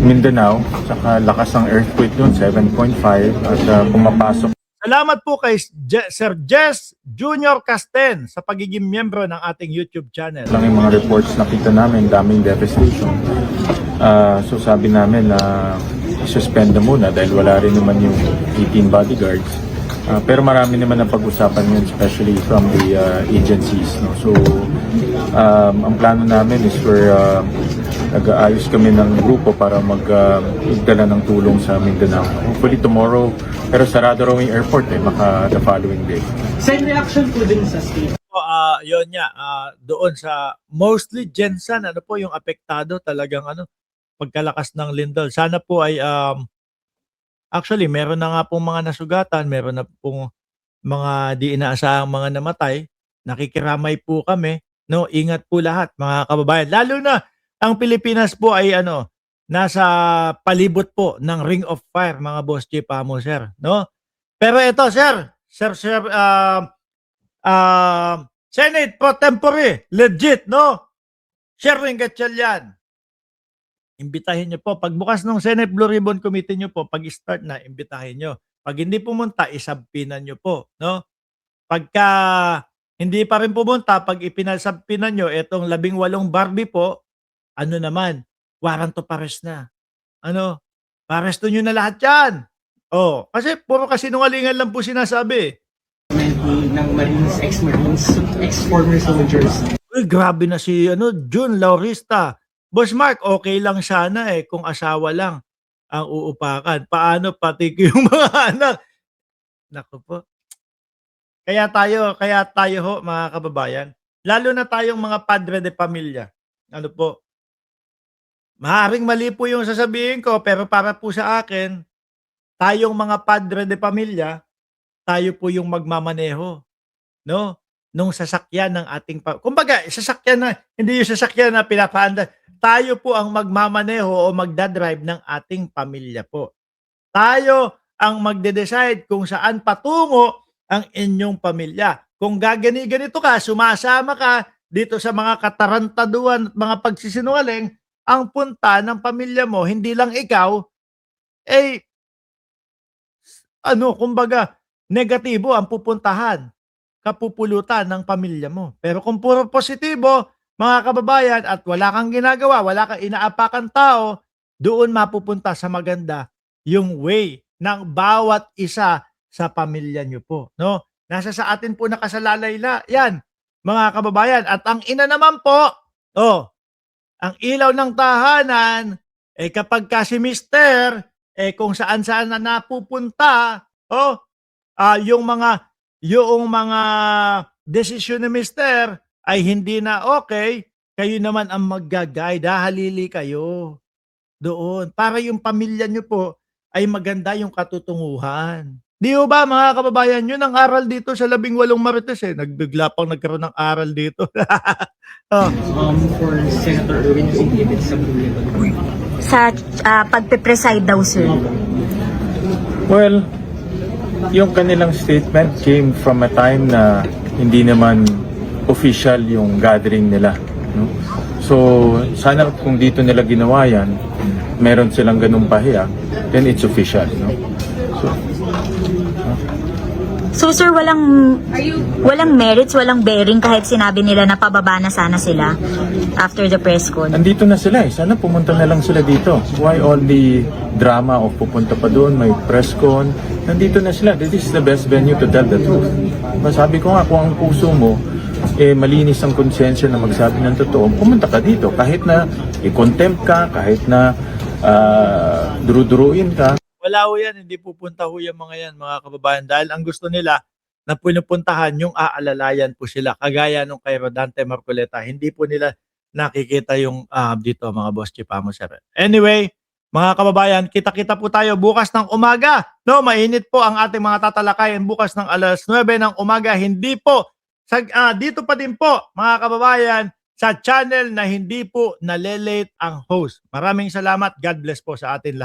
Mindanao, saka lakas ng earthquake doon, 7.5 at pumapasok. Salamat po kay Sir Jess Junior Casten sa pagiging miyembro ng ating YouTube channel. Lang yung mga reports nakita namin, daming devastation. So sabi namin na suspend na muna dahil wala rin naman yung 18 bodyguards. Pero marami naman ang pag-usapan yun, especially from the agencies. No? So ang plano namin is nag-aayos kami ng grupo para magdala ng tulong sa Mindanao. Hopefully tomorrow, pero sarado raw yung airport baka the following day. Same reaction po din sa state. Yun nga, doon sa mostly Jensen, ano po yung apektado talagang pagkalakas ng lindol. Sana po ay actually meron na nga pong mga nasugatan, meron na pong mga di inaasahang mga namatay. Nakikiramay po kami, no? Ingat po lahat mga kababayan. Lalo na ang Pilipinas po ay nasa palibot po ng Ring of Fire, mga boss J. Pamo, sir, no? Pero ito, sir, Senate pro tempore, legit, no? Sherwin Gatchalian. Imbitahin nyo po. Pagbukas ng Senate Blue Ribbon Committee nyo po, pag-start na, imbitahin nyo. Pag hindi pumunta, isabpinan nyo po, no? Pagka hindi pa rin pumunta, pag ipinasabpinan nyo, itong 18 Barbie po, naman, warrant of arrest na. Paresto nyo na lahat yan. Kasi puro kasinungalingan lang po sinasabi. Ng Marines, ex-Marines, ex-former soldiers. Uy, grabe na si June Laurista. Boss Mark, okay lang sana kung asawa lang ang uupakan. Paano pati yung mga anak? Naku po. Kaya tayo ho, mga kababayan, lalo na tayong mga padre de pamilya. Maaaring mali po yung sasabihin ko, pero para po sa akin, tayong mga padre de pamilya, tayo po yung magmamaneho, no? Nung sasakyan ng ating kumbaga, sasakyan na, hindi yung sasakyan na pinapaanda. Tayo po ang magmamaneho o magdadrive ng ating pamilya po. Tayo ang magde-decide kung saan patungo ang inyong pamilya. Kung ganito ka, sumasama ka dito sa mga katarantaduan at mga pagsisinungaling, ang punta ng pamilya mo, hindi lang ikaw, kumbaga, negatibo ang pupuntahan, kapupulutan ng pamilya mo. Pero kung puro positibo, mga kababayan, at wala kang ginagawa, wala kang inaapakan tao, doon mapupunta sa maganda yung way ng bawat isa sa pamilya nyo po. No? Nasa sa atin po nakasalalay yan, mga kababayan. At ang ina naman po, ang ilaw ng tahanan, kapag si mister, kung saan-saan na napupunta, yung mga desisyon ni mister ay hindi na okay, kayo naman ang mag-guide, hahalili kayo doon para yung pamilya nyo po ay maganda yung katutunguhan. Di ba mga kababayan, yun ang aral dito sa 18 Marites Nagbigla pang nagkaroon ng aral dito. For Senator Erwin Singilid sa Blue Ribbon. Sa pagpe-preside daw, sir. Well, yung kanilang statement came from a time na hindi naman official yung gathering nila. No? So, sana kung dito nila ginawa yan, meron silang ganung pahiya, then it's official. No? So, sir, walang merits, walang bearing kahit sinabi nila na pababa na sana sila after the press con. Nandito na sila Sana pumunta na lang sila dito. Why all the drama of pupunta pa doon, may press con? Nandito na sila. This is the best venue to tell the truth. Masabi ko nga, kung ang puso mo, malinis ang konsensya na magsabi ng totoo, pumunta ka dito. Kahit na i-contempt ka, kahit na duru-duruin ka. Wala ho yan, hindi pupunta ho yung mga yan, mga kababayan. Dahil ang gusto nila na pinupuntahan, yung aalalayan po sila. Kagaya nung kay Rodante Marcoleta, hindi po nila nakikita yung dito, mga boss Chipamo, sir. Anyway, mga kababayan, kita-kita po tayo bukas ng umaga. No, mainit po ang ating mga tatalakayan bukas ng alas 9 ng umaga. Hindi po, dito pa din po, mga kababayan, sa channel na hindi po nalelate ang host. Maraming salamat. God bless po sa atin lahat.